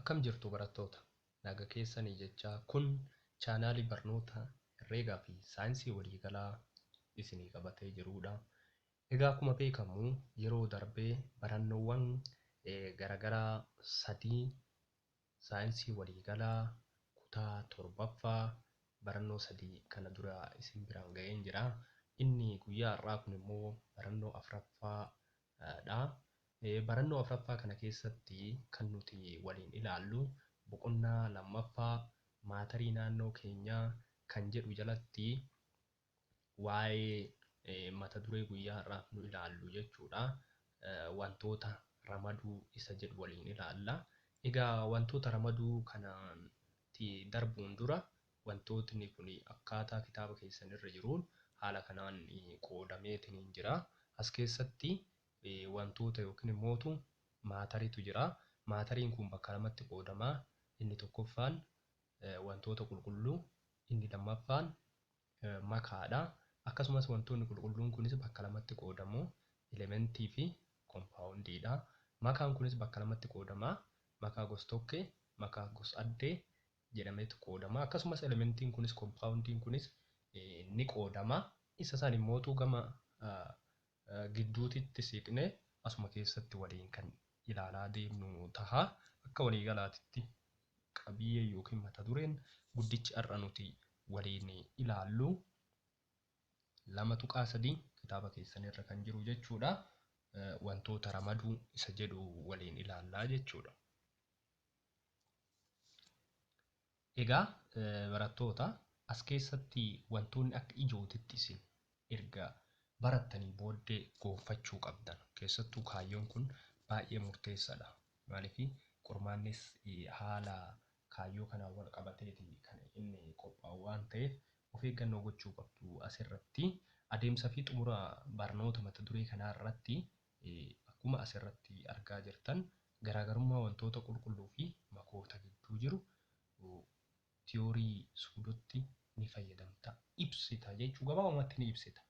Akkam jirtu barattoota? Naga keessanii jechaa kun chaanaalii barnoota herreegaa fi saayinsii waliigalaa isinii qabatee jirudha. Egaa akkuma beekamu yeroo darbee barannoowwan garaagaraa sadii saayinsii waliigalaa kutaa 7ffaa barannoo sadii kana dura isin biraan ga'een jira. Inni guyyaa har'aa kun immoo barannoo 4ffaadha. Barannoo 4ffaa kana keessatti kan nuti waliin ilaallu boqonnaa 2ffaa maatarii naannoo keenyaa kan jedhu jalatti waa'ee mata duree guyyaa har'aaf nu ilaallu jechuudha. Wantoota ramaduu isa jedhu waliin ilaalla. Egaa wantoota ramaduu kanatti darbuun dura wantootni kun akkaataa kitaaba keessanirra jiruun haala kanaan qoodameetiin jira. As keessatti wantoota yookiin immoo maatariitu jira. Maatariin kun bakka lamatti qoodama. Inni tokkoffaan wantoota qulqulluu, inni lammaffaan makaadha. Akkasumas wantoonni qulqulluun kunis bakka lamatti qoodamu. Elementii fi kompaawundiidha. Makaan kunis bakka lamatti qoodama. Makaa gosa tokkee, makaa gosa addee jedhameetu qoodama. Akkasumas elementiin kunis kompaawundiin kunis ni qoodama. Isa san immoo gama gidduutitti siqnee asuma keessatti waliin kan ilaalaa deemnu taha. Akka waliigalaatitti qabiyyee yookiin mata dureen guddichi har'a nuti waliin ilaallu 2.3 kitaaba keessanirra kan jiru jechuudha. Wantoota ramaduu isa jedhu waliin ilaallaa jechuudha. Egaa barattoota as keessatti wantoonni akka ijootitti isin erga barattanii booddee goonfachuu qabdan. Keessattuu kaayyoon kun baay'ee murteessaadha. Maaliif qormaannis haala kaayyoo kanaan wal qabateeti kan inni qophaa'u waan ta'eef of eeggannoo gochuu qabdu. Asirratti adeemsa fi xumura barnoota mata duree kanaa irratti akkuma asirratti argaa jirtan garaagarummaa wantoota qulqulluu fi makoota gidduu jiru tiyoorii suudotti ni fayyadamta. Ibsita jechuu gabaabumatti ni ibsita.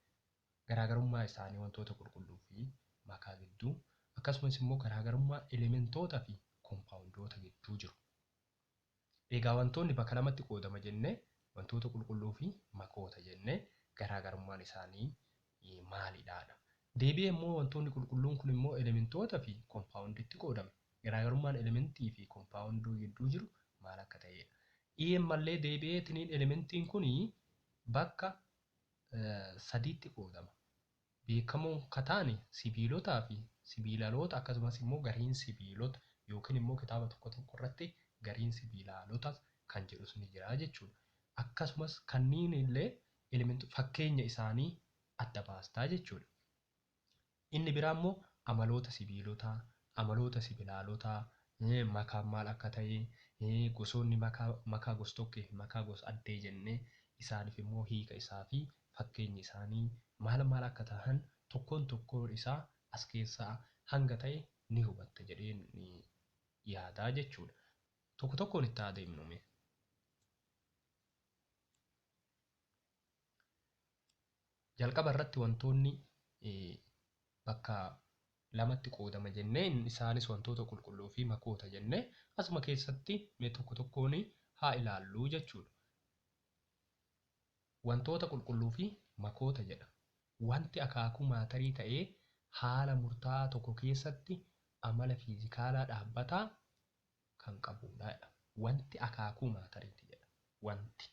Garaagarummaa isaanii wantoota qulqulluu fi makaa gidduu akkasumas immoo garaagarummaa elementootaa fi kompaawundoota gidduu jiru. Egaa wantoonni bakka lamatti qoodama jennee wantoota qulqulluu fi makoota jennee garaagarummaan isaanii maalidhaadha. Deebi'ee immoo wantoonni qulqulluun kun immoo elementootaa fi kompaawundiitti qoodame. Garaagarummaan elementii fi kompaawunduu gidduu jiru maal akka ta'edha. Mallee deebi'eetiin elementiin kun bakka sadiitti qoodama. Beekamoo kataane sibiilotaa fi sibiilaloota akkasumas immoo gariin sibiilota yookiin immoo kitaaba tokko irratti gariin sibiilaloota kan jedhus ni jira jechuudha. Akkasumas kanneen illee fakkeenya isaanii adda baastaa jechuudha. Inni biraa immoo amaloota sibiilotaa, amaloota sibiilalotaa, makaan maal akka ta'e, gosoonni makaa gosa tokkee fi makaa gosa addee jennee isaaniif immoo hiika isaa fi fakkeenyi isaanii maal akka ta'an tokkoon isaa as keessaa hanga ta'e ni hubatta jedhee ni yaadaa jechuudha. Tokkoon itti adeemnume. Jalqaba irratti wantoonni bakka lamatti qoodama jennee isaanis wantoota qulqulluu fi makoota jennee asuma keessatti mee tokkoon haa ilaallu jechuudha. Wantoota qulqulluu fi makoota jedha. Wanti akaakuu maatarii ta'ee haala murtaa'aa tokko keessatti amala fiizikaalaa dhaabbataa kan qabudha. Wanti akaakuu maatariiti jedha. Wanti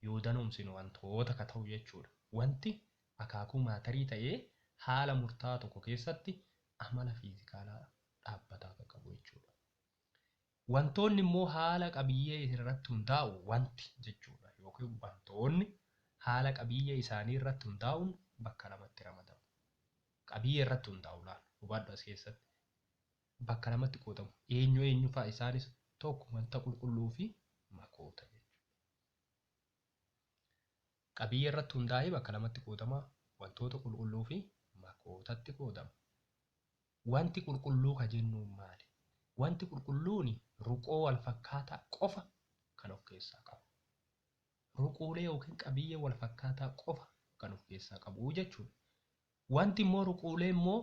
yoo danoomsinu wantoota ka ta'u jechuudha. Wanti akaakuu maatarii ta'ee haala murtaa'aa tokko keessatti amala fiizikaalaa dhaabbataa kan qabu jechuudha. Wantoonni immoo haala qabiyyee irratti hundaa'u wanti jechuudha. Yookiin wantoonni haala qabiyyee isaanii irratti hundaa'uun bakka lamatti ramadamu. Qabiyyee irratti hundaa'u hubadhu as keessatti. Bakka lamatti qoodamu. Eenyu fa'a isaanis tokko wanta qulqulluu fi makoota jechuudha. Qabiyyee irratti hundaa'ee bakka lamatti qoodama. Wantoota qulqulluu fi makootatti qoodama. Wanti qulqulluu ka jennuun maali? Wanti qulqulluun ruqoo wal fakkaataa qofa kan of keessaa qabu. Ruquulee yookiin qabiyyee wal fakkaataa qofa kan of keessaa qabu jechuudha. Wanti immoo ruquulee immoo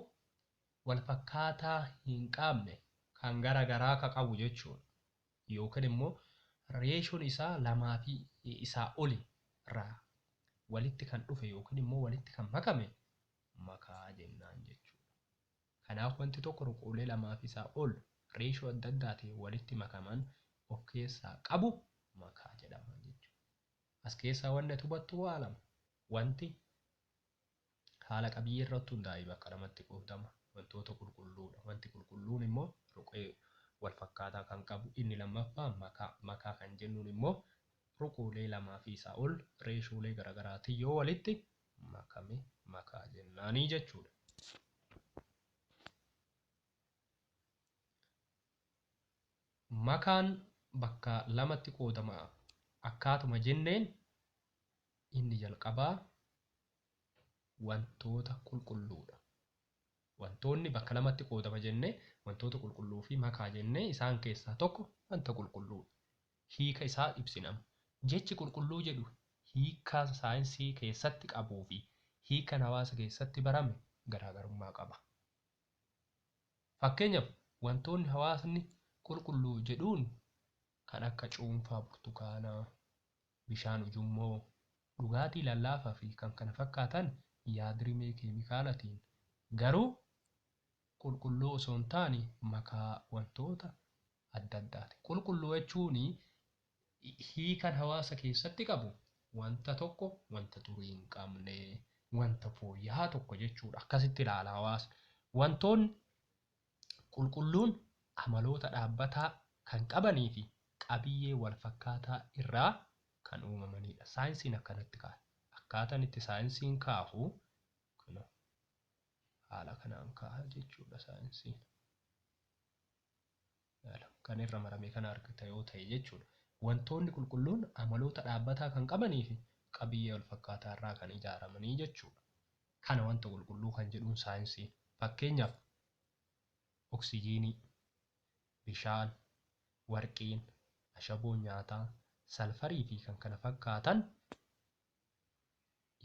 wal fakkaataa hin qabne kan garaagaraa ka qabu jechuudha. yookaan immoo reeshoon isaa 2 fi isaa oli irraa walitti kan dhufe yookaan immoo walitti kan makame makaa jennaan jechuudha. Kanaaf wanti tokko ruqoolee 2 fi isaa ol reeshoo adda addaatiin walitti makaman of keessaa qabu makaa jedhama jechuudha. As keessaa wanti hubattu waa lama. Wanti haala qabiyyee irratti hundaa'ee bakka lamatti qoodama. Wantoota qulqulluudha. Wanti qulqulluun immoo ruqee wal fakkaataa kan qabu. Inni lammaffaan makaa kan jennuun immoo ruqoolee 2 fi isaa ol reeshoolee garaagaraatiin yoo walitti makame makaa jennaanii jechuudha. Makaan bakka lamatti qoodama akkaatuma jenneen inni jalqabaa wantoota qulqulluudha. Wantoonni bakka lamatti qoodama jennee wantoota qulqulluu fi makaa jennee isaan keessaa tokko wanta qulqulluudha. Hiika isaa ibsinama. Jechi qulqulluu jedhu hiika saayinsii keessatti qabuu fi hiika hawaasa keessatti barame garaagarummaa qaba. Fakkeenyaaf wantoonni hawaasni qulqulluu jedhuun kan akka cuunfaa burtukaanaa, bishaan ujummoo, dhugaatii lallaafaa fi kan kana fakkaatan yaadrimee keemikaalatiin garuu qulqulluu osoo hin taane makaa wantoota adda addaati. Qulqulluu jechuun hiikan hawaasa keessatti qabu wanta tokko wanta turii hin qabne wanta fooyya'aa tokko jechuudha. Akkasitti ilaala hawaasni. Wantoonni qulqulluun amaloota dhaabbataa kan qabanii fi qabiyyee wal fakkaataa irraa kan uumamanidha. Saayinsiin akkanatti ka'a. Akkaataan itti saayinsiin kaahu haala kanaan ka'a jechuudha saayinsiin. Kan irra maramee kana argita yoo ta'e jechuudha. Wantoonni qulqulluun amaloota dhaabbataa kan qabanii fi qabiyyee wal fakkaataa irraa kan ijaaramanii jechuudha. Kana wanta qulqulluu kan jedhuun saayinsii. Fakkeenyaaf oksijiinii, bishaan, warqiin, ashaboon nyaataa, salfarii fi kan kana fakkaatan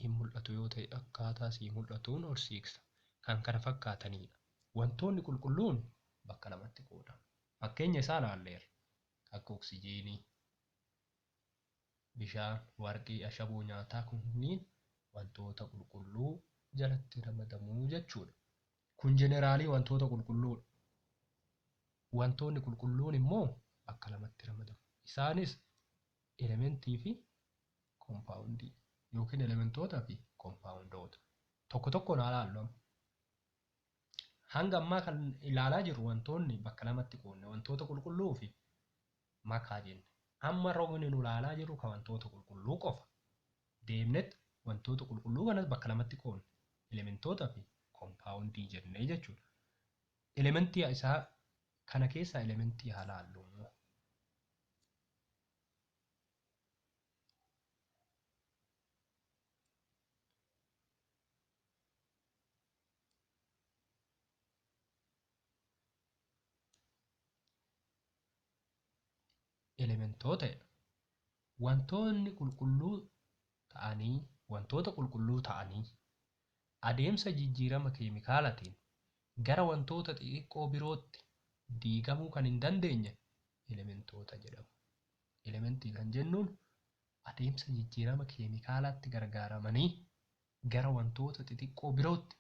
hin mul'atu yoo ta'e akkaataa sii mul'atuun horsiiksa. Kan kana fakkaatanidha. Wantoonni qulqulluun bakka lamatti qoodama. Fakkeenya isaa ilaalleerra. Akka oksijiinii, bishaan, warqii, ashaboo nyaataa kunniin wantoota qulqulluu jalatti ramadamuu jechuudha. Kun jeneraalii wantoota qulqulluudha. Wantoonni qulqulluun immoo bakka lamatti ramadamu. Isaanis elementii fi koompaawundii yookiin elementootaa fi koompaawundoota. Tokko tokkoon haa ilaallu. Hanga ammaa kan ilaalaa jirru wantoonni bakka lamatti qoodne wantoota qulqulluu fi makaa jenne. Amma roobni nu ilaalaa jirru kan wantoota qulqulluu qofa. Deemnetti wantoota qulqulluu kanas bakka lamatti qoodne elementootaa fi koompaawundii jennee jechuudha. Elementii isaa kana keessaa elementii haa ilaallu. Elementoota wantoonni qulqulluu ta'anii adeemsa jijjiirama keemikaalaatiin gara wantoota xixiqqoo birootti diigamuu kan hin dandeenye elementoota jedhamu. Elementii kan jennuun adeemsa jijjiirama keemikaalaatti gargaaramanii gara wantoota xixiqqoo birootti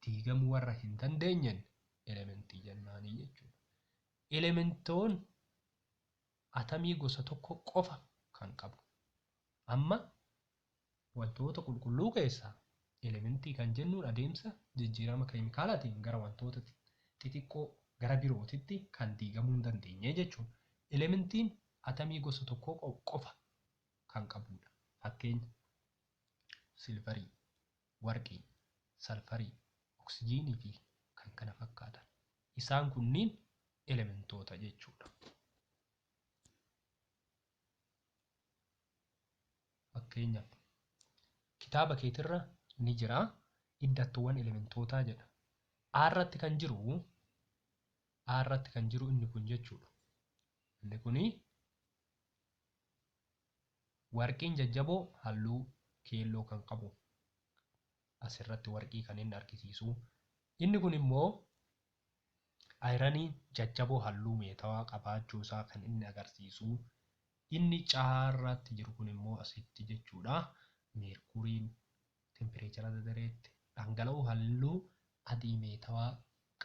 diigamuu warra hin dandeenyen elementii jennaanii jechuudha. Elementoon atamii gosa tokko qofa kan qabu. Amma wantoota qulqulluu keessaa elementii kan jennuun adeemsa jijjiirama keemikaalaatiin gara wantoota xixiqqoo gara birootitti kan diigamuu hin dandeenye jechuudha. Elementiin atamii gosa tokko qofa kan qabudha. Fakkeenya silvarii, warqii, salfarii, oksijiinii fi kan kana fakkaatan. Isaan kunniin elementoota jechuudha. Fakkeenyaaf kitaaba keetirra ni jira iddattuuwwan elementootaa jedha. Irratti kan jiru inni kun jechuudha. Inni kuni warqiin jajjaboo halluu keelloo kan qabu asirratti warqii kan inni argisiisu. Inni kun immoo Ayiraniin jajjaboo halluu meetawaa qabaachuu isaa kan inni agarsiisu. Inni caarraatti jiru kun immoo asitti jechuudha. Meerkuriin tempereechara dareetti dhangala'oo halluu adii meetawaa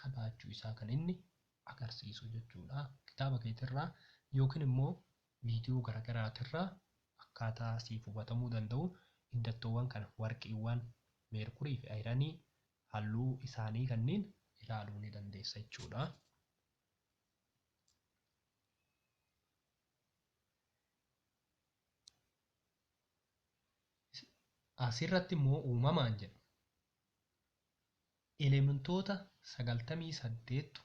qabaachuu isaa kan inni agarsiisu jechuudha. Kitaaba keetirraa yookiin immoo viidiyoo garaagaraatirraa akkaataa siif hubatamuu danda'u hiddattoowwan kana warqiiwwan meerkurii fi ayiranii halluu isaanii kanneen ilaaluu ni dandeessa jechuudha. Asirratti immoo uumamaan jedha. Elementoota 98tu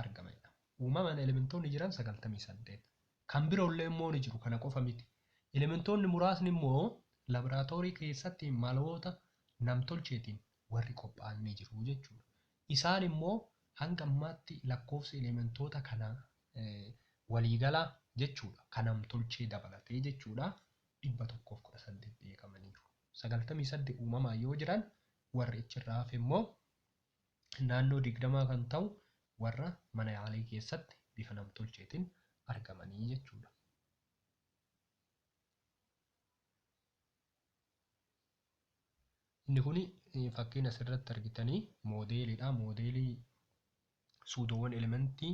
argamanidha. Uumamaan elementoonni jiran 98. Kan biroollee immoo ni jiru, kana qofa miti. Elementoonni muraasni immoo laaboraatoorii keessatti maloota namtolcheetiin warri qophaa'an ni jiru jechuudha. Isaan immoo hanga ammaatti lakkoofsi elementoota kana waliigalaa jechuudha. Kan namtolchee dabalatee jechuudha. 118 beekamaniiru. 98 uumamaan yoo jiran warri achirraa hafe immoo naannoo 20 kan ta'u warra mana yaalii keessatti bifa namtolcheetiin argamanii jechuudha. Inni kun fakkiin asirratti argitanii moodeeliidha. Moodeelii suudoowwan elementii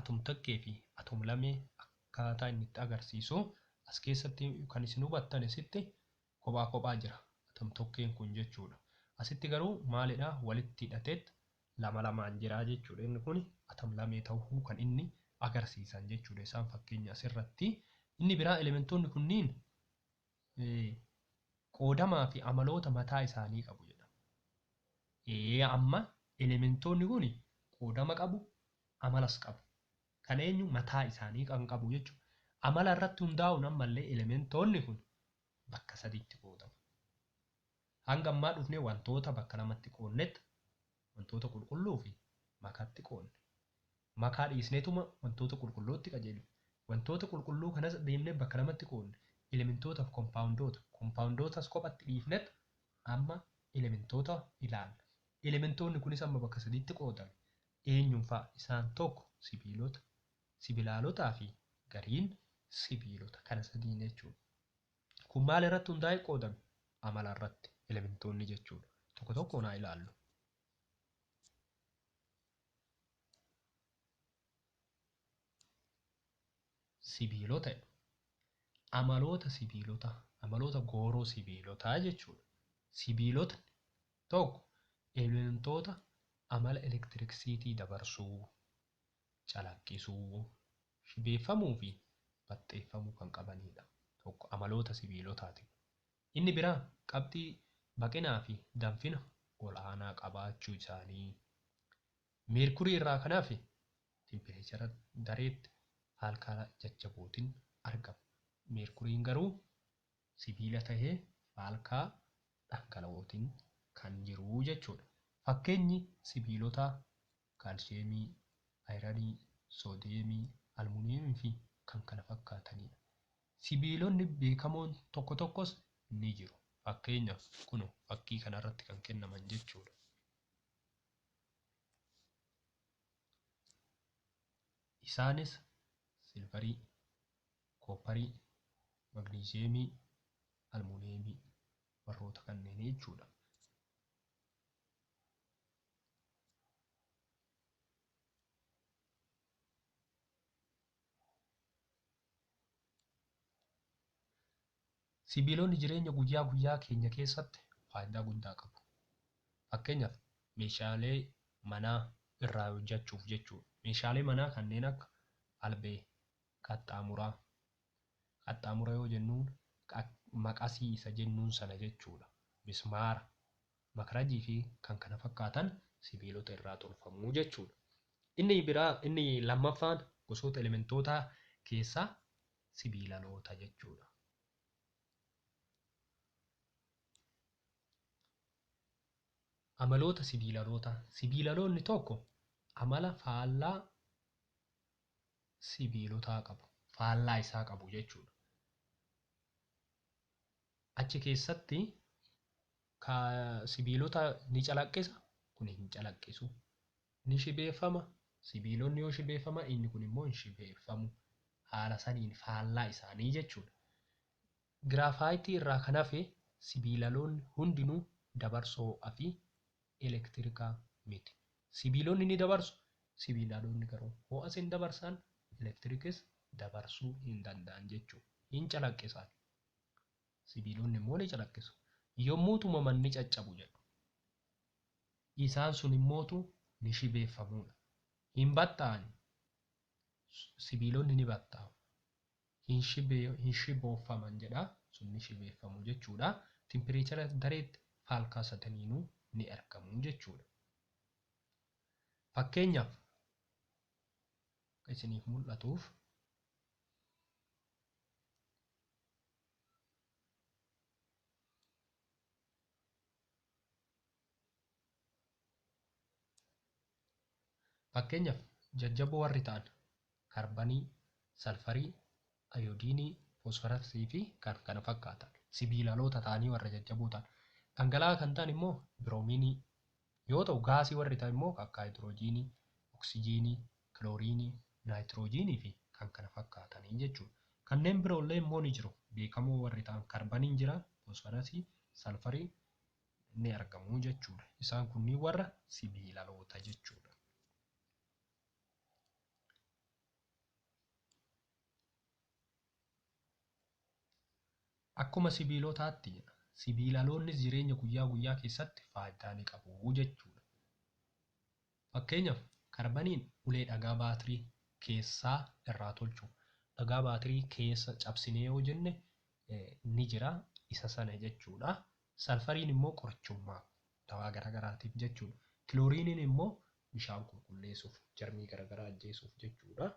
atomtakkee fi atomlamee akkaataa inni itti agarsiisu as keessatti kan isin hubattan asitti kophaa kophaa jira atomtokkeen kun jechuudha. Asitti garuu maalidha walitti hidhateet lama lamaan jira jechuudha. Inni kun atomlamee ta'uu kan inni agarsiisan jechuudha. Isaan fakkeenya asirratti. Inni biraa elementoonni kunniin qoodamaa fi amaloota mataa isaanii qabu jedhama. Amma elementoonni kun qoodama qabu, amalas qabu. Kan eenyu mataa isaanii kan qabu jechuudha. Amala irratti hundaa'uun ammallee elementoonni kun bakka sadiitti qoodamu. Hanga ammaa dhufnee wantoota bakka lamatti qoonnetti wantoota qulqulluu fi makaatti qoonne. Makaa dhiisneetuma wantoota qulqullootti qajeelu. Wantoota qulqulluu kanas deemnee bakka lamatti qoonne. Elementootaa fi koompaawundoota. Koompaawundootas kophatti dhiifnetti amma elementoota ilaalla. Elementoonni kunis amma bakka sadiitti qoodame. Eenyuun fa'a? Isaan tokko sibiilota, sibilaalotaa fi gariin sibiilota kana sadiin jechuudha. Kun maal irratti hundaa'ee qoodame? Amala irratti elementoonni jechuudha. Tokko tokkoon haa ilaallu. Sibiilota amaloota sibiilota, amaloota gooroo sibiilotaa jechuudha. Sibiilota tokko elementoota amala elektiriksiitii dabarsuu, calaqqisuu, shibeeffamuu fi baxxeeffamuu kan qabanidha. Tokko amaloota sibiilotaati. Inni biraa qabxii baqinaa fi danfina ol'aanaa qabaachuu isaanii. Meerkurii irraa kanaaf tempereechara dareetti haalkaa jajjabootiin argama. Meerkuriin garuu sibiila tahee haalkaa dhangala'ootiin kan jiru jechuudha. Fakkeenyi sibiilotaa kaalsheemii, ayiranii, soodeemii, almuuniyeemii fi kan kana fakkaatanidha. Sibiilonni beekamoon tokko tokkos ni jiru. Fakkeenyaaf kun fakkii kanarratti kan kennaman jechuudha. Isaanis silvarii, koopparii, magniiziyeemii, almuuniyeemii warroota kanneen jechuudha. Sibiilonni jireenya guyyaa guyyaa keenya keessatti faayidaa guddaa qabu. Fakkeenyaaf meeshaalee manaa irraa hojjechuuf jechuudha. Meeshaalee manaa kanneen akka albee, qaxxaamuraa. Qaxxaamura yoo jennuun maqasii isa jennuun sana jechuudha. Mismaara, makarajii fi kan kana fakkaatan sibiilota irraa tolfamuu jechuudha. Inni lammaffaan gosoota elementootaa keessaa sibiilaloota jechuudha. Amaloota sibiilaloota. Sibiilaloonni tokko amala faallaa sibiilotaa qabu. Faallaa isaa qabu jechuudha. Achi keessatti sibiilota ni calaqqisa, kun hin calaqqisu. Ni shibeeffama, Sibiilonni yoo shibeeffaman inni kun immoo hin shibeeffamu. Haala saniin faallaa isaanii jechuudha. Giraafaaytii irraa kan hafe sibiilaloonni hundinuu dabarsoo ho'aa fi elektirikaa miti. Sibiilonni ni dabarsu, sibiilaloonni garuu ho'as hin dabarsan, elektirikis dabarsuu hin danda'an jechuudha. Hin calaqqisan. Sibiilonni immoo ni calaqqisu. Yommuu tumaman ni caccabu jedhu. Isaan sun immootu ni shibeeffamuudha. Hin batta'ani. Sibiilonni ni batta'u. Hin shibooffaman jedha. Sun ni shibeeffamu jechuudha. Tempereechara dareetti faalkaasataniinuu ni argamu jechuudha. Fakkeenyaaf isiniif mul'atuuf jajjaboo warri ta'an kaarbanii, salfarii, ayoodiinii, foosfarasii fi kan kana fakkaatan sibiilaloota ta'anii warra jajjaboo ta'an. Dhangala'aa kan ta'an immoo biroomiinii yoo ta'u, gaasii warri ta'an immoo akka haayidroojiinii, oksijiinii, kilooriinii, naayitiroojiinii fi kan kana fakkaatanii jechuudha. Kanneen biroollee immoo ni jiru. Beekamoo warri ta'an kaarbaniin jira, foosfarasii, salfarii ni argamu jechuudha. Isaan kunniin warra sibiilaloota jechuudha. Akkuma sibiilotaatti sibiilaloonnis jireenya guyyaa guyyaa keessatti faayidaa ni qabu jechuudha. Fakkeenyaaf kaarbaniin ulee dhagaa baatirii keessaa irraa tolchu. Dhagaa baatirii keessa cabsinee yoo jenne ni jira isa sana jechuudha. Salfariin immoo qorichummaa dawaa garaagaraatiif jechuudha. Kilooriiniin immoo bishaan qulqulleessuuf, jarmii garaagaraa ajjeesuuf jechuudha.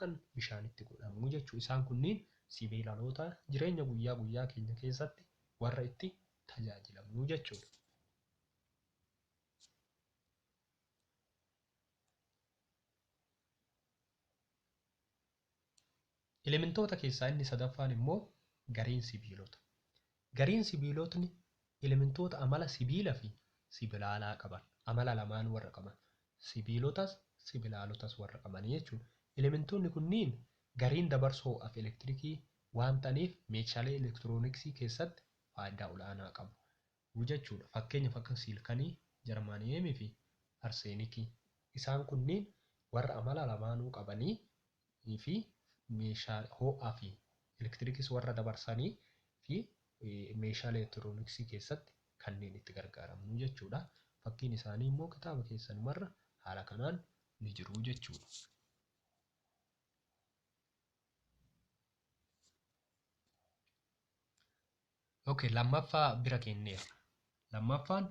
Kan bishaanitti godhamu jechuudha. Isaan kunniin sibiilaloota jireenya guyyaa guyyaa keenya keessatti warra itti tajaajilamnu jechuudha. Elementoota keessaa inni sadaffaan immoo gariin sibiilota. Gariin sibiilotni elementoota amala sibiila fi sibilaalaa qaban, amala lamaan warra qaban, sibiilotas sibilaalotas warra qaban jechuudha. Elementoonni kunniin gariin dabarsoo ho'aaf elektirikii waan ta'aniif meeshaalee elektirooniksii keessatti faayidaa olaanaa qabu jechuudha. Fakkeenyaaf akka siilkanii, jarmaaniyeemii fi arseenikii. Isaan kunniin warra amala lamaanuu qabanii fi meeshaa ho'aa fi elektirikis warra dabarsanii fi meeshaalee elektirooniksii keessatti kanneen itti gargaaramnu jechuudha. Fakkiin isaanii immoo kitaaba keessanumarra haala kanaan ni jiru jechuudha. Lammaffaa bira kenneera. Lammaffaan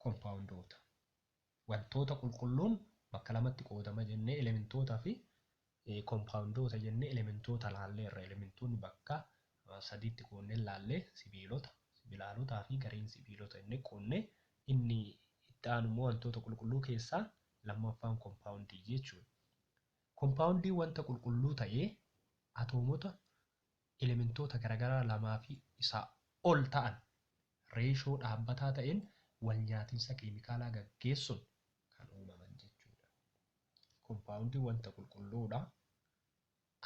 kompaawundoota. Wantoota qulqulluun bakka lamatti qoodama jennee elementootaa fi kompaawundoota jennee elementoota laalleerra. Elementoonni bakka sadiitti qoodnee laallee sibiilota, sibiilaalotaa fi gariin sibiilota jennee qoodnee inni itti aanu immoo wantoota qulqulluu keessaa lammaffaan kompaawundii jechuudha. Kompaawundiin wanta qulqulluu ta'ee atoomota elementoota garaagaraa lamaa fi isaa ol ta'an reeshoo dhaabbataa ta'een wal nyaatinsa keemikaalaa gaggeessuun kan uumaman jechuudha. Kompaawundiin wanta qulqulluudha.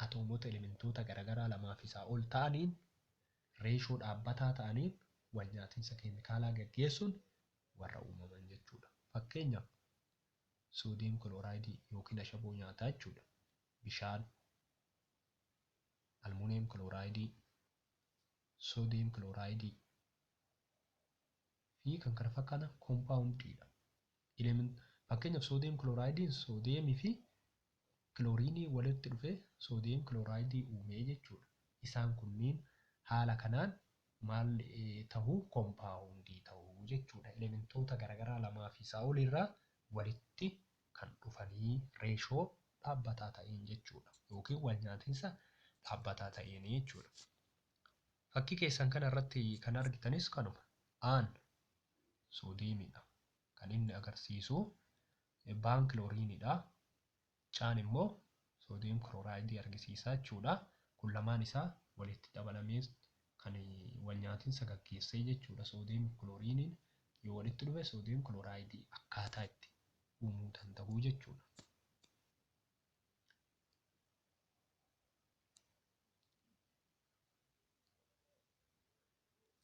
Atoomota elementoota garaagaraa lamaa fi isaa ol ta'aniin reeshoo dhaabbataa ta'aniin wal nyaatinsa keemikaalaa gaggeessuun warra uumaman jechuudha. Fakkeenyaaf soodiyeem kilooraayidii yookiin ashaboo nyaataa jechuudha. Bishaan, almuuniyeem kilooraayidii, soodiyeem kilooraayidii fi kan kana fakkaatan kompaawundiidha. Fakkeenyaaf soodiyeem kilooraayidii soodiyeemii fi kilooriinii walitti dhufee soodiyeem kilooraayidii uumee jechuudha. Isaan kunniin haala kanaan maal ta'uu kompaawundii ta'uu jechuudha. Elementoota garaagaraa lamaa fi isaa olirraa walitti kan dhufanii reeshoo dhaabbataa ta'een jechuudha. Yookiin wal nyaatinsa dhaabbataa ta'een jechuudha. Fakkii keessan kana irratti kan argitanis kanuma. Aan soodiyeemiidha. Kan inni agarsiisu baan kilooriiniidha. Caan immoo soodiyeem kilooraayidii argisiisaa jechuudha. Kun lamaan isaa walitti dabalamee kan wal nyaatinsa gaggeessee jechuudha. Soodiyeem kilooriiniin yoo walitti dhufe soodiyeem kilooraayidii akkaataa itti uumuu danda'u jechuudha.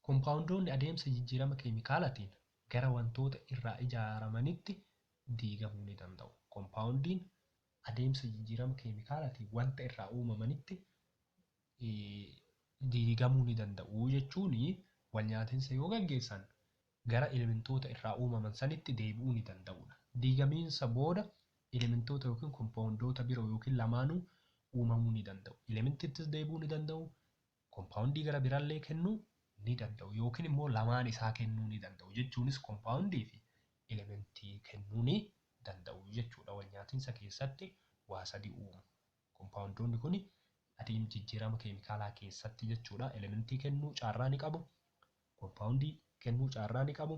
Kompaawundoonni adeemsa jijjiirama keemikaalaatiin gara wantoota irraa ijaaramanitti diigamuu ni danda'u. Kompaawundiin adeemsa jijjiirama keemikaalaatiin wanta irraa uumamanitti diigamuu ni danda'u jechuun walnyaatinsa yoo gaggeessan gara elementoota irraa uumaman sanitti deebi'uu ni danda'udha. Diigamiinsa booda elementoota yookiin kompaawundoota biroo yookiin lamaanuu uumamuu ni danda'u. Elementittis deebi'uu ni danda'u. Kompaawundii gara biraallee kennuu ni danda'u yookiin immoo lamaan isaa kennuu ni danda'u jechuunis kompaawundii fi elementii kennuu ni danda'u jechuudha. Walnyaatinsa keessatti waa sadii uumu. Kompaawundoonni kun adeemsa jijjiirama keemikaalaa keessatti jechuudha. Elementii kennuu carraa ni qabu. Kompaawundii kennuu carraa ni qabu.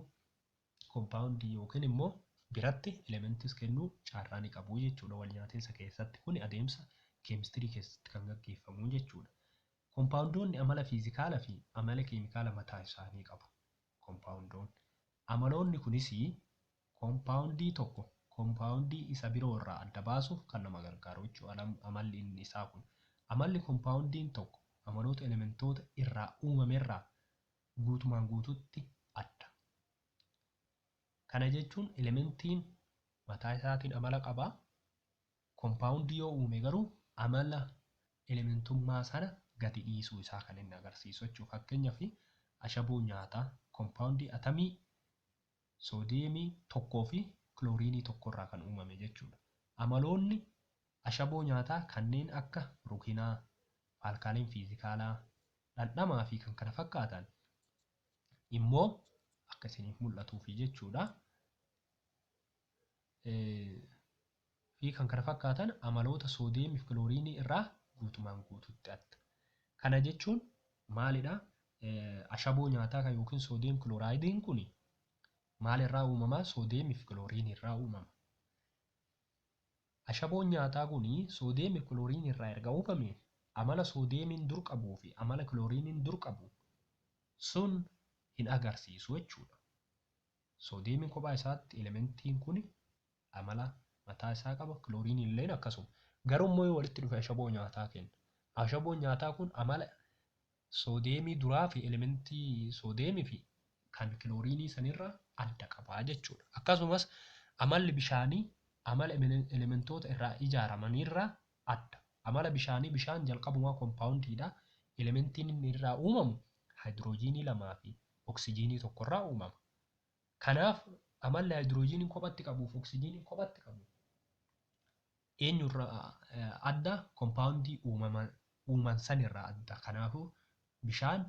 Kompaawundii yookiin immoo biratti elementis kennuu carraa ni qabu jechuudha. Walnyaatinsa keessatti kun adeemsa keemistirii keessatti kan gaggeeffamu jechuudha. Kompaawundoonni amala fiizikaalaa fi amala keemikaalaa mataa isaanii qabu. Kompaawundoonni amaloonni kunis kompaawundii tokko kompaawundii isa biroo irraa adda baasuuf kan nama gargaaru jechuudha. Amalli inni isaa kun amalli kompaawundiin tokko amaloota elementoota irraa uumamerraa guutumaan guututti adda. Kana jechuun elementiin mataa isaatiin amala qabaa. Kompaawundii yoo uume garuu amala elementummaa sana gadi dhiisuu isaa kan inni agarsiisu jechuudha. Fakkeenyaaf ashaboo nyaataa kompaawundii atamii soodiyeemii tokkoo fi kilooriinii tokkorraa kan uumame jechuudha. Amaloonni ashaboo nyaataa kanneen akka rukinaa, alkaaliin fiizikaalaa, dhandhamaa fi kan kana fakkaatan immoo akka isiniif mul'atuufi jechuudha. Fi kan kana fakkaatan amaloota soodiyeemii fi kilooriinii irraa guutumaan guututti adda. Kana jechuun maalidha? Ashaboo nyaataa kan yookiin soodiyeem kiloraayidiin kun maalirraa uumama? Soodiyeemii fi kilooriinii irraa uumama. Ashaboon nyaataa kun soodiyeemii fi kilooriinii irraa erga uumame amala soodiyeemiin dur qabuu fi amala kilooriiniin dur qabu sun hin agarsiisu jechuudha. Soodiyeemiin kophaa isaatti elementiin kun amala mataa isaa qaba. Kilooriiniin illee akkasuma. Garuu immoo walitti dhufe ashaboo nyaataa kenna. Ashaboon nyaataa kun amala soodiyeemii duraa fi elementii soodiyeemii fi kan kilooriinii sanirraa adda qabaa jechuudha. Akkasumas amalli bishaanii amala elementoota irraa ijaaramanirraa adda. Amala bishaanii bishaan jalqabumaa kompaawundiidha. Elementiin inni irraa uumamu haayidroojiinii lamaa fi oksijiinii tokkorraa uumama. Kanaaf amalli haayidroojiinii kophatti qabuu fi oksijiinii kophatti qabu eenyurraa adda? Kompaawundii uuman sanirraa adda. Kanaafuu bishaan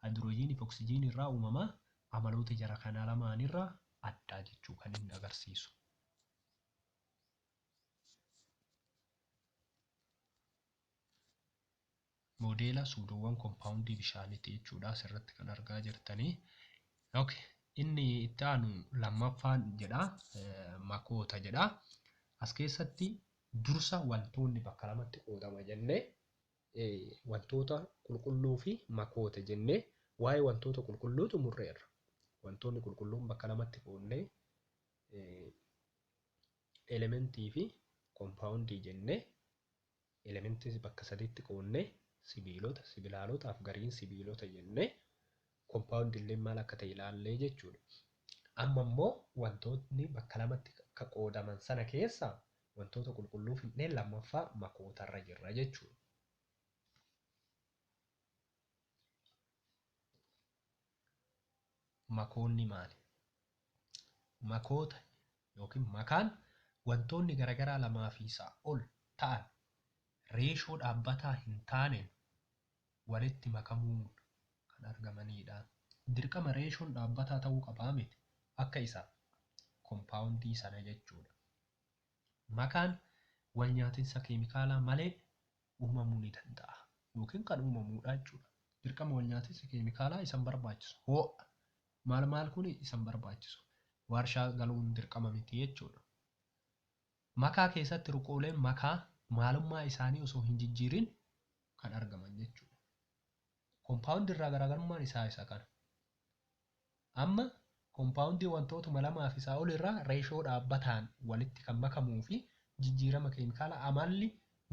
haayidroojiinii fi oksijiinii irraa uumama. Amaloota jara kana lamaanirraa adda jechuu kan inni agarsiisu. Modeela suudoowwan kompaawundii bishaaniiti jechuudha. Asirratti kan argaa jirtanii. Inni itti aanu lammaffaan jedha. Makoota jedha. As keessatti dursa wantoonni bakka lamatti qoodama jennee wantoota qulqulluu fi makoota jennee waa'ee wantoota qulqulluutu murreerra. Wantoonni qulqulluun bakka lamatti qoodnee elementii fi kompaawundii jennee elementii bakka sadiitti qoodnee sibiilota, sibilaalotaaf gariin sibiilota jennee kompaawundii illee maal akka ta'e ilaallee jechuudha. Amma immoo wantootni bakka lamatti akka qoodaman sana keessaa wantoota qulqulluu finnee lammaffaa makootarra jirra jechuudha. Makoonni maali? Makoota yookiin makaan wantoonni garaagaraa lamaa fi isaa ol ta'an reeshoo dhaabbataa hin taaneen walitti makamuun kan argamanidha. Dirqama reeshoon dhaabbataa ta'uu qabaa miti akka isa kompaawundii sana jechuudha. Makaan walnyaatinsa keemikaalaa malee uumamuu ni danda'a yookiin kan uumamuudha jechuudha. Dirqama walnyaatinsa keemikaalaa isan barbaachisu. Ho'a maal kun isan barbaachisu. Warshaa galuun dirqama miti jechuudha. Makaa keessatti ruqooleen makaa maalummaa isaanii osoo hin jijjiirin kan argaman jechuudha. Kompaawundii irraa garaagarummaan isaa isa kana. Amma kompaawundii wantootuma lamaa fi isaa ol irraa reeshoo dhaabbataan walitti kan makamuu fi jijjiirama keemikaalaa amalli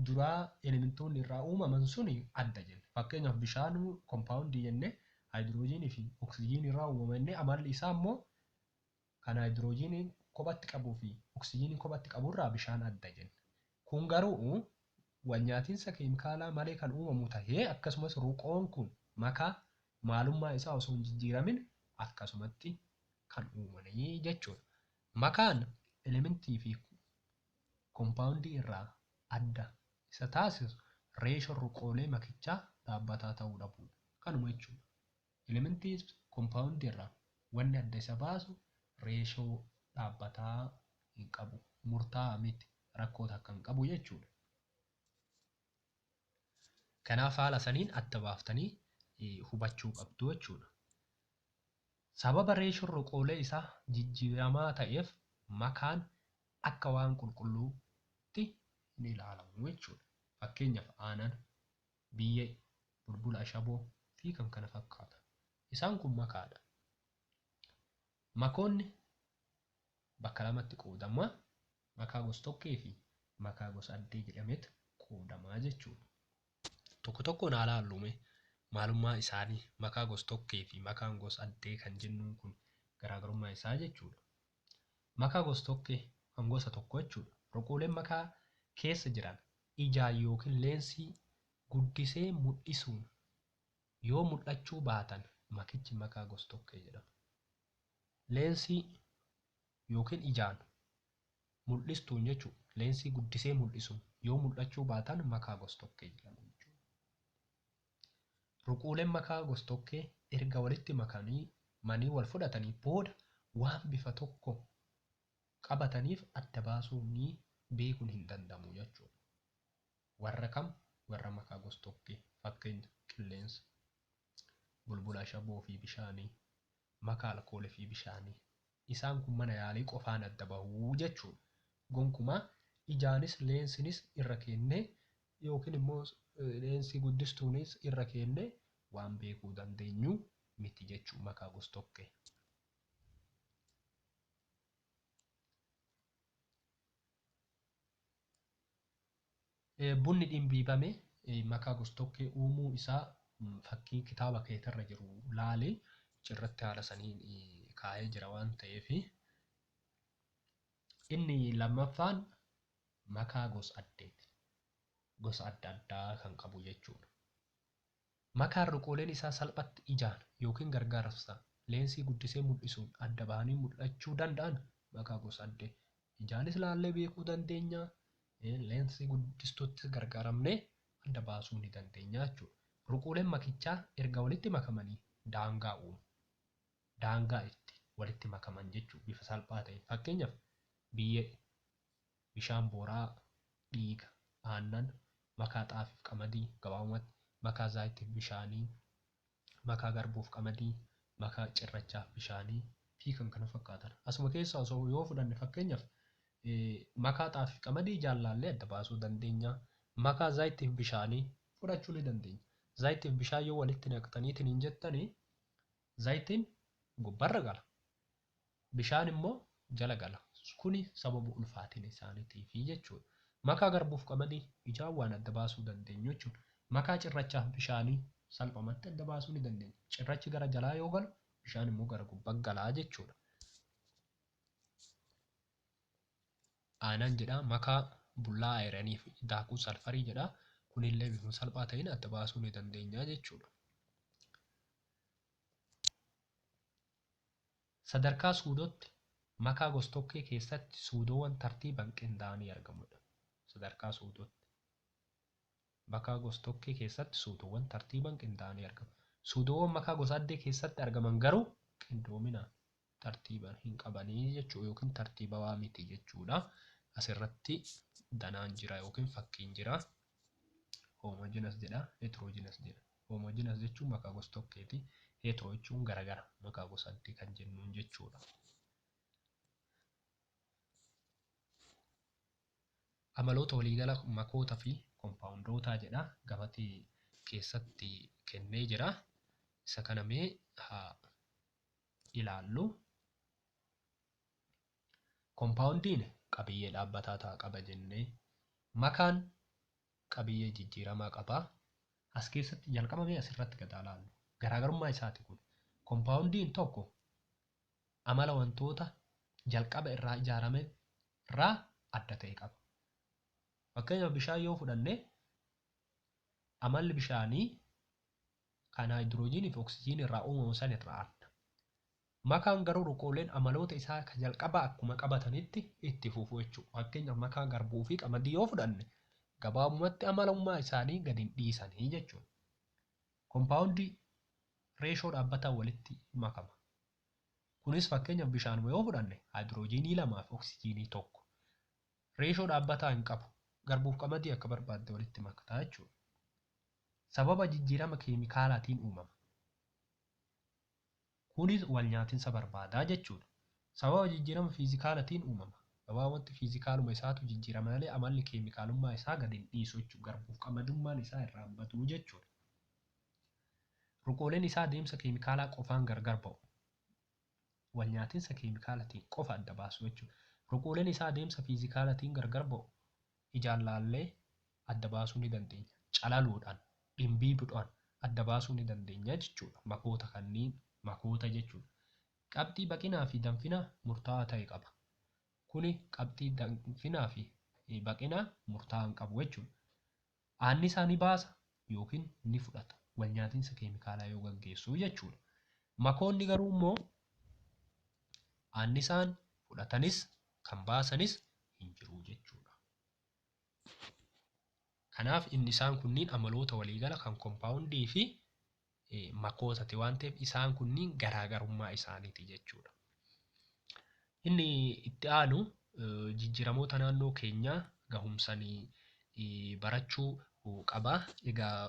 duraa elementoonni irraa uumaman suni adda jenna. Fakkeenyaaf bishaan kompaawundii jennee haayidroojiinii fi oksijiinii irraa uumama inni amalli isaa immoo kan haayidroojiiniin kophatti qabuu fi oksijiiniin kophatti qaburraa bishaan adda jenna. Kun garuu wanyaatiinsa keemikaalaa malee kan uumamu tahee akkasumas ruqoon kun makaa maalummaa isaa osoo hin jijjiiramin akkasumatti kan uumanii jechuudha. Makaan elementii fi koompaawundii irraa adda isa taasisu reeshoon ruqoolee makichaa dhaabbataa ta'uu dhabuudha. Kanuma jechuudha. Elementii koompaawundii irraa wanni adda isa baasu reeshoo dhaabbataa hin qabu. Murtaa'aa miti rakkoo takka hin qabu jechuudha. Kanaaf haala saniin adda baaftanii hubachuu qabdu jechuudha. Sababa reeshoon ruqoolee isaa jijjiiramaa ta'eef makaan akka waan qulqulluutti ni ilaalamu jechuudha. Fakkeenyaaf aanan, biyyee, bulbula ashaboo fi kan kana fakkaatan. Isaan kun makaadha. Makoonni bakka lamatti qoodamu. Makaa gosa tokkee fi makaa gosa addee jedhameet qoodamaa jechuudha. Tokko tokkoon haala haallume maalummaa isaanii makaa gosa tokkee fi makaan gosa addee kan jennuun kun garaagarummaa isaa jechuudha. Makaa gosa tokkee kan gosa tokko jechuudha. Ruqooleen makaa keessa jiran ijaan yookiin leensii guddisee mul'isuun yoo mul'achuu baatan makichi makaa gosa tokkee jedhama. Leensii yookiin ijaan mul'istuun jechuudha. Leensii guddisee mul'isuun yoo mul'achuu baatan makaa gosa tokkee jedhama jechuudha. Ruqooleen makaa gosa tokkee erga walitti makamanii wal fudhatanii booda waan bifa tokko qabataniif adda baasuun beekuun hin danda'amu jechuudha. Warra kam? Warra makaa gosa tokkee. Fakkeenya qilleensa, bulbula ashaboo fi bishaanii, makaa alkoolii fi bishaanii. Isaan kun mana yaalii qofaan adda bahuu jechuudha. Gonkumaa ijaanis leensinis irra kennee yookiin immoo leensii guddistuunis irra kennee waan beekuu dandeenyu miti jechuudha makaa gosa tokkee. Bunni dhimbiibame makaa gosa tokkee uumuu isaa fakkii kitaaba keetirra jiru laalee irratti haala saniin kaa'ee jira waan ta'eef. Inni lammaffaan makaa gosa addeeti. Gosa adda addaa kan qabu jechuudha. Makaan ruqooleen isaa salphatti ijaan yookiin gargaarsa leensii guddisee mul'isuun adda bahanii mul'achuu danda'an makaa gosa addee. Ijaanis laallee beekuu dandeenya. Leensii guddistuutti gargaaramnee adda baasuu ni dandeenya jechuudha. Ruqooleen makichaa erga walitti makamanii daangaa uumu. Daangaa itti walitti makaman jechuudha bifa salphaa ta'e. Fakkeenyaaf biyyee, bishaan booraa, dhiiga, aannan, makaa xaafiif qamadii, gabaabumatti makaa zaayitiif bishaanii, makaa garbuuf qamadii, makaa cirrachaaf bishaanii fi kan kana fakkaatan. Asuma keessaa osoo yoo fudhanne fakkeenyaaf makaa xaafiif qamadii jaallallee adda baasuu dandeenya. Makaa zaayitiif bishaanii fudhachuu ni dandeenya. Zaayitiif bishaan yoo walitti naqxaniitiin hin jettanii zaayitiin gubbarra gala. Bishaan immoo jala gala. Kuni sababa ulfaatina isaaniitiifi jechuudha. Makaa garbuuf qamadii ijaan waan adda baasuu dandeenyu jechuudha. Makaa cirrachaaf bishaanii salphumatti adda baasuu ni dandeenya. Cirrachi gara jalaa yoo galu bishaan immoo gara gubbaa galaa jechuudha. Aanan jedha makaa bullaa ayiranii fi daakuu salfarii jedha. Kunillee bifa salphaa ta'een adda baasuu ni dandeenya jechuudha. Sadarkaa suudootti makaa gosa tokkee keessatti suudoowwan tartiibaan qindaa'anii argamudha. Sadarkaa suudootti makaa gosa tokkee keessatti suudoowwan tartiibaan qindaa'anii argamu. Suudoowwan makaa gosa addee keessatti argaman garuu qindoomina tartiibaan hin qabanii jechuudha yookiin tartiibawaa miti jechuudha. Asirratti danaan jira yookiin fakkiin jira. Homojinas jedha, heterojinas jedha. Homojinas jechuun makaa gosa tokkeeti. Hetero jechuun garagara makaa gosa addee kan jennuun jechuudha. Amaloota waliigala makoota fi koompaawundootaa jedha. Gabatee keessatti kennee jira. Isa kana mee haa ilaallu. Koompaawundiin qabiyyee dhaabbataa ta'a qaba jennee. Makaan qabiyyee jijjiiramaa qaba. As keessatti jalqabamee asirratti gad ilaallu. Garaagarummaa isaati kun. Kompaawundiin tokko amala wantoota jalqaba irraa ijaarame irraa adda ta'e qaba. Fakkeenyaaf bishaan yoo fudhanne amalli bishaanii kan haayidroojiinii fi oksijiinii irraa uumamu san irraa adda. Makaan garuu ruqooleen amaloota isaa kan jalqabaa akkuma qabatanitti itti fufu jechuudha. Fakkeenyaaf makaa garbuu fi qamadii yoo fudhanne gabaabumatti amalummaa isaanii gadi hin dhiisanii jechuudha. Kompaawundii reeshoo dhaabbataan walitti makama. Kunis fakkeenyaaf bishaan yoo fudhanne haayidroojiinii 2 fi oksijiinii 1. Reeshoo dhaabbataa hin qabu. Garbuuf qamadii akka barbaadde walitti makataa jechuudha. Sababa jijjiirama keemikaalaatiin uumama. Kunis wal nyaatinsa barbaadaa jechuudha. Sababa jijjiirama fiizikaalaatiin uumama. Sababa wanti fiizikaaluma isaatu jijjiirama malee amalli keemikaalummaa isaa gadi hin dhiisu jechuudha. Garbuuf qamadummaan isaa irraa badu jechuudha. Ruqooleen isaa deemsa keemikaalaa qofaan gargar ba'u. Wal nyaatinsa keemikaalaatiin qofa adda baasu jechuudha. Ruqooleen isaa deemsa fiizikaalaatiin gargar ba'u. Ijaan laallee adda baasuu ni dandeenya. Calaluudhaan, dhimbiibuudhaan adda baasuu ni dandeenya jechuudha. Makoota kanneen makoota jechuudha. Qabxii baqinaa fi danfina murtaa'aa ta'e qaba. Kuni qabxii danfinaa fi baqinaa murtaa'aa hin qabu jechuudha. Annisaa ni baasa yookiin ni fudhata. Wal nyaatinsa keemikaalaa yoo gaggeessu jechuudha. Makoonni garuu immoo annisaan fudhatanis kan baasanis hin jiru jechuudha. Kanaaf inni isaan kunniin amaloota waliigala kan kompaawundii fi makootati waan ta'eef isaan kunniin garaagarummaa isaaniiti jechuudha. Inni itti aanu jijjiiramoota naannoo keenyaa gahumsanii barachuu qaba. Egaa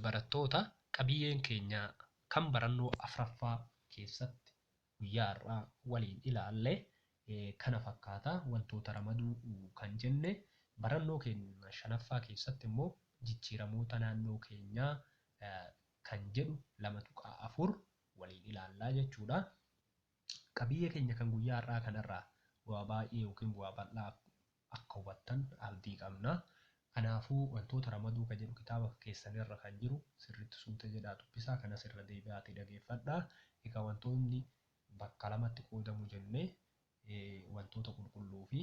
barattoota qabiyyeen keenya kan barannoo 4ffaa keessatti guyyaa har'aa waliin ilaalle kana fakkaata. Wantoota ramaduu kan jenne barannoo keenya 5ffaa keessatti immoo jijjiiramoota naannoo keenyaa kan jedhu 2.4 waliin ilaallaa jechuudha. Qabiyyee keenya kan guyyaa har'aa kanarraa bu'aa baay'ee yookiin bu'aa bal'aa akka hubattan abdii qabna. Kanaafuu wantoota ramaduu kan jedhu kitaaba keessanirra kan jiru sirriitti suuta jedhaa dubbisaa kanas irra deebi'aatii dhageeffadhaa. Egaa wantoonni bakka lamatti qoodamu jennee wantoota qulqulluu fi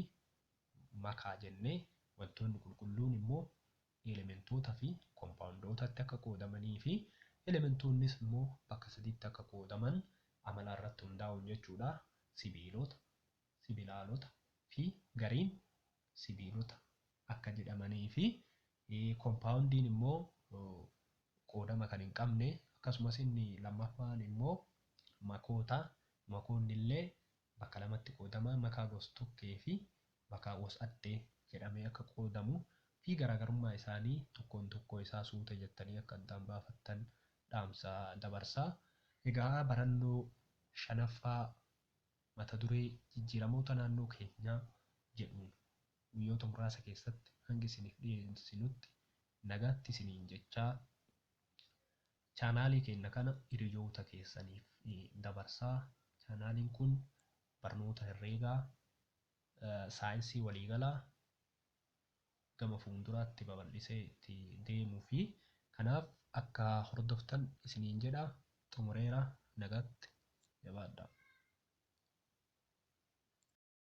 makaa jennee wantoonni qulqulluun immoo elementootaa fi kompaawundootatti akka qoodamanii fi elementoonnis immoo bakka sadiitti akka qoodaman amala irratti hundaa'uun jechuudha. Sibiilota, sibilaalota fi gariin sibiilota akka jedhamanii fi kompaawundiin immoo qoodama kan hin qabne akkasumas inni lammaffaan immoo makoota. Makoonni illee bakka lamatti qoodama. Makaa gosa tokkee fi makaa gosa addee jedhamee akka qoodamu fi garaagarummaa isaanii tokkoon tokkoo isaa suuta jettanii akka addaan baafattan dhaamsa dabarsaa. Egaa barannoo 5ffaa mata duree jijjiiramoota naannoo keenyaa jedhuun guyyoota muraasa keessatti hanga isiniif dhiyeessinutti nagaatti isiniin jechaa chaanaalii keenya kana hiriyoota keessaniif dabarsaa. Chaanaaliin kun barnoota herreegaa, saayinsii waliigalaa gama fuulduraatti babal'isee itti deemuu fi kanaaf akka hordoftan isiniin jedha. Xumureera nagaatti jabaadhaa.